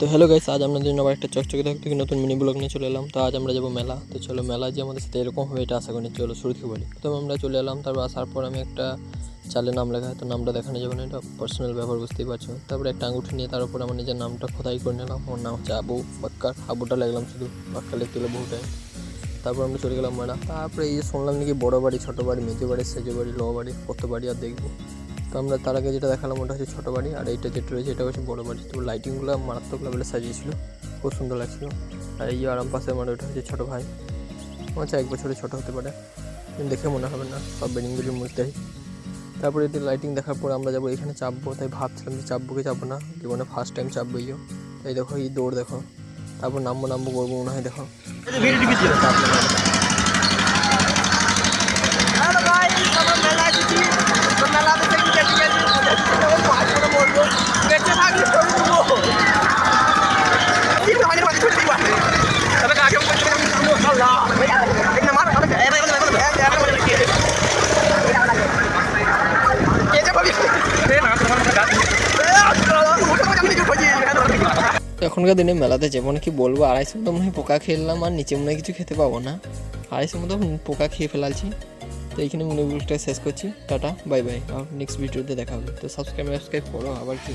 তো hello guys, আজ আপনাদের জন্য আবার একটা চকচকে থাকতে নতুন মিনি ব্লগ নিয়ে চলে এলাম। তো আজ আমরা যাবো মেলা। তো চলো মেলা যে আমাদের সাথে এরকম হবে এটা আশা করি। চলো শুরু থেকে বলি। প্রথমে আমরা চলে এলাম, তারপর আসার পর আমি একটা চালে নাম লেখা, তো নামটা দেখানো যাবে না, এটা পার্সোনাল ব্যাপার, বুঝতেই পারছো। তারপরে একটা আঙুঠি নিয়ে তার উপর আমার নিজের নামটা খোদাই করে নিলাম। আমার নাম হচ্ছে আবু বাক্কার। আবুটা লাগলাম শুধু, বাক্কা লিখতে গেলে বহু টাইম। তারপর আমরা চলে গেলাম মেলা। তারপরে এই যে শুনলাম নাকি বড়ো বাড়ি, ছোটো বাড়ি, মেজো বাড়ি, সেজো বাড়ি, লো বাড়ি, কত বাড়ি আর দেখবো। তো আমরা তার আগে যেটা দেখালাম ওটা হচ্ছে ছোটো বাড়ি, আর এইটা যেটা রয়েছে এটা হচ্ছে বড়ো বাড়ি। তো লাইটিংগুলো মারাত্মক লেভেলে সাজিয়েছিল, খুব সুন্দর লাগছিলো। আর এই যে আরাম পাশে মানে ওটা হচ্ছে ছোটো ভাই, আচ্ছা 1 বছরের ছোটো হতে পারে, দেখে মনে হবে না, সব বেডিংগুলির মধ্যেই। তারপরে এটি লাইটিং দেখার পর আমরা যাবো এখানে চাপবো, তাই ভাবছিলাম যে চাপবো কি চাপবো না, জীবনে ফার্স্ট টাইম চাপবো। তাই দেখো এই দৌড় দেখো, তারপর নামবো করবো মনে হয়। দেখো এখনকার দিনে মেলাতে যেমন কি বলবো, 250 মতো মনে হয় পোকা খেললাম, আর নিচে মনে হয় কিছু খেতে পাবো না। 250 মতো পোকা খেয়ে ফেলাচ্ছি। তো এইখানে মিনি ব্লগটা শেষ করছি। টাটা বাই বাই, আর নেক্সট ভিডিওতে দেখা হবে। তো সাবস্ক্রাইব করো আবার কি।